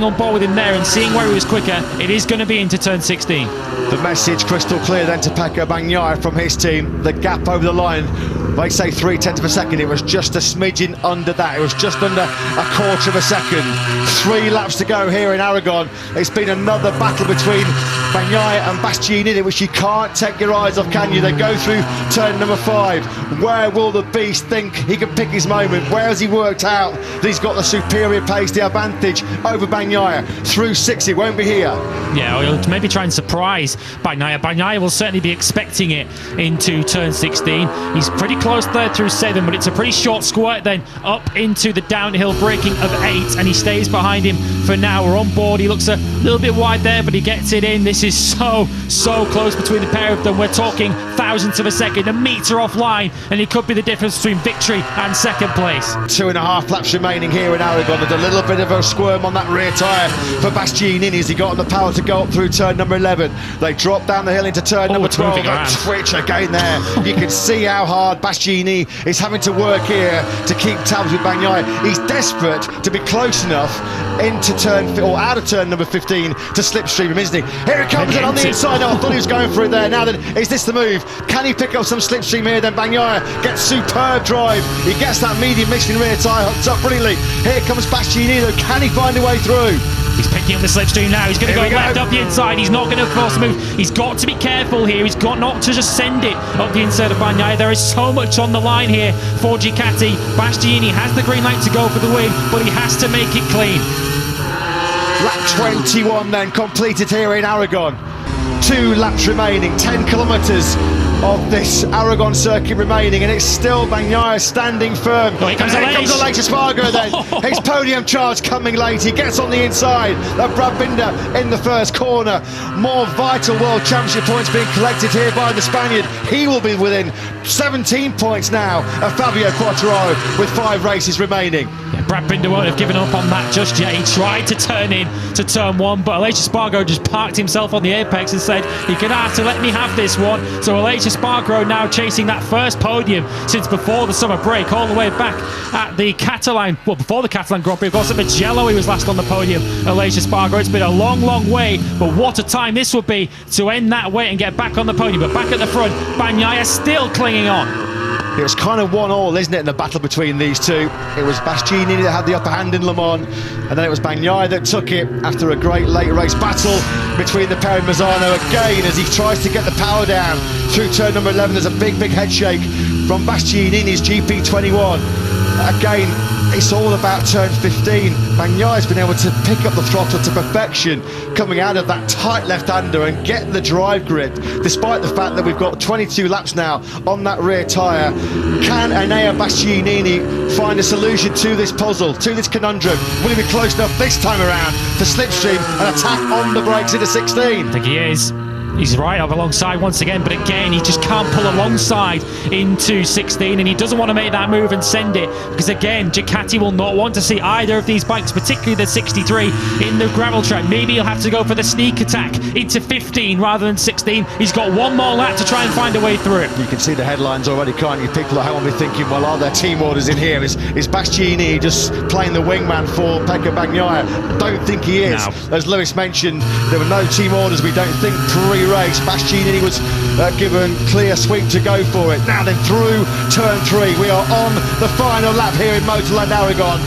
on board with him there and seeing where he was quicker, it is going to be into turn 16. The message crystal clear then to Bagnaia from his team. The gap over the line, they say 0.3 of a second. It was just a smidgen under that. It was just under a quarter of a second. 3 laps to go here in Aragon. It's been another battle between Bagnaia and Bastianini, which you can't take your eyes off, can you? They go through turn number 5. Where will the beast think he can pick his moment? Where has he worked out that he's got the superior pace, the advantage over Bagnaia? Through 6, it won't be here. Yeah, he'll maybe try and surprise Bagnaia. Bagnaia will certainly be expecting it into turn 16. He's pretty close there through 7, but it's a pretty short squirt then up into the downhill braking of 8, and he stays behind him for now. We're on board. He looks a little bit wide there, but he gets it in. This is so close between the pair of them. We're talking thousandths of a second, a metre offline, and it could be the difference between victory and second place. 2.5 laps remaining here in Aragon, with a little bit of a squirm on that rear tyre for Bastianini as he got on the power to go up through turn number 11. They drop down the hill into turn number 12. That switch again there. You can see how hard Bastianini is having to work here to keep tabs with Bagnaia. He's desperate to be close enough into turn, or out of turn number 15 to slipstream him, isn't he? Here it comes, and on the inside. I thought he was going for it there. Now then, is this the move? Can he pick up some slipstream here? Then Bagnaia gets superb drive. He gets that medium Michelin rear tyre hooked up brilliantly. Here comes Bastianini though. Can he find a way through? He's picking up the slipstream now. He's going to go left up the inside. He's not going to force a move. He's got to be careful here. He's got not to just send it up the inside of Bagnaia. There is so much on the line here for Ducati. Bastianini has the green light to go for the win, but he has to make it clean. Lap 21 then completed here in Aragon. 2 laps remaining, 10 kilometres of this Aragon circuit remaining, and it's still Bagnaia standing firm. Oh, here comes Aleix Espargaro then. His podium charge coming late. He gets on the inside of Brad Binder in the first corner. More vital World Championship points being collected here by the Spaniard. He will be within 17 points now of Fabio Quartararo with 5 races remaining. Yeah, Brad Binder won't have given up on that just yet. He tried to turn in to turn 1, but Aleix Espargaro just parked himself on the apex and said, you're going to have to let me have this one. So Aleix Espargaro now chasing that first podium since before the summer break, all the way back at the Catalan, well, before the Catalan Grand Prix. Of course, at Mugello he was last on the podium, Aleix Espargaro. It's been a long way, but what a time this would be to end that wait and get back on the podium. But back at the front, Bagnaia still clinging on. It was kind of 1-1, isn't it, in the battle between these two? It was Bastianini that had the upper hand in Le Mans, and then it was Bagnaia that took it after a great late race battle between the pair in Mazzano again as he tries to get the power down through turn number 11. There's a big head shake from Bastianini's GP21. Again, it's all about turn 15. Bagnaia's been able to pick up the throttle to perfection coming out of that tight left-hander and get the drive grip, despite the fact that we've got 22 laps now on that rear tyre. Can Enea Bastianini find a solution to this puzzle, to this conundrum? Will he be close enough this time around to slipstream and attack on the brakes into 16? I think he is. He's right up alongside once again, but again he just can't pull alongside into 16, and he doesn't want to make that move and send it, because again Ducati will not want to see either of these bikes, particularly the 63, in the gravel track. Maybe he'll have to go for the sneak attack into 15 rather than 16. He's got one more lap to try and find a way through it. You can see the headlines already, can't you? People at home will be thinking, well, are there team orders in here? Is Bastianini just playing the wingman for Pecco Bagnaia? I don't think he is. No. As Lewis mentioned, there were no team orders, we don't think, pre-race. Bastianini was given clear sweep to go for it. Now then, through turn 3, we are on the final lap here in Motorland Aragon.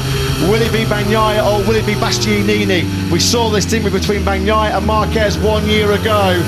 Will it be Bagnaia or will it be Bastianini? We saw this, didn't we, between Bagnaia and Marquez 1 year ago.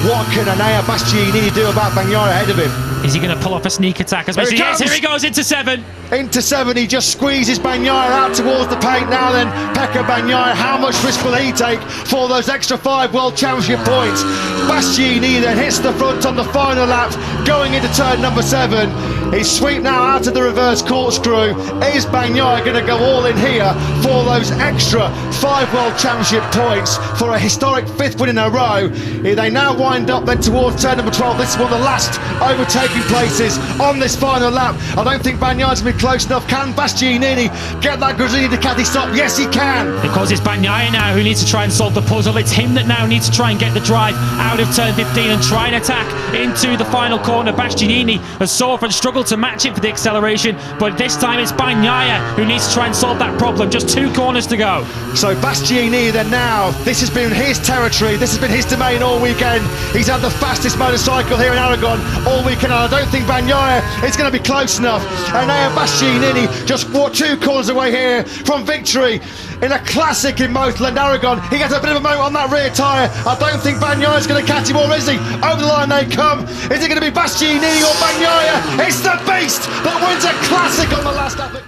What can Enea Bastianini do about Bagnaia ahead of him? Is he going to pull off a sneak attack? Here he goes into 7. Into 7, he just squeezes Bagnaia out towards the paint. Now then, Pecco Bagnaia, how much risk will he take for those extra 5 World Championship points? Bastianini then hits the front on the final lap, going into turn number 7. He's sweep now out of the reverse corkscrew. Is Bagnaia going to go all in here for those extra 5 World Championship points for a historic 5th win in a row? They now wind up then towards turn number 12. This is one of the last overtaking places on this final lap. I don't think Bagnaia's going to be close enough. Can Bastianini get that Brazilian Ducati stop? Yes, he can. Because it's Bagnaia now who needs to try and solve the puzzle. It's him that now needs to try and get the drive out of turn 15 and try and attack into the final corner. Bastianini has so often struggled struggled to match it for the acceleration, but this time it's Bagnaia who needs to try and solve that problem. Just 2 corners to go. So Bastianini then now, this has been his territory, this has been his domain all weekend. He's had the fastest motorcycle here in Aragon all weekend, and I don't think Bagnaia is going to be close enough. And now Bastianini just walked 2 corners away here from victory in a classic in Motorland Aragon. He gets a bit of a moment on that rear tyre. I don't think Bagnaia is going to catch him, or is he? Over the line they come. Is it going to be Bastianini or Bagnaia? It's the beast that wins a classic on the last lap.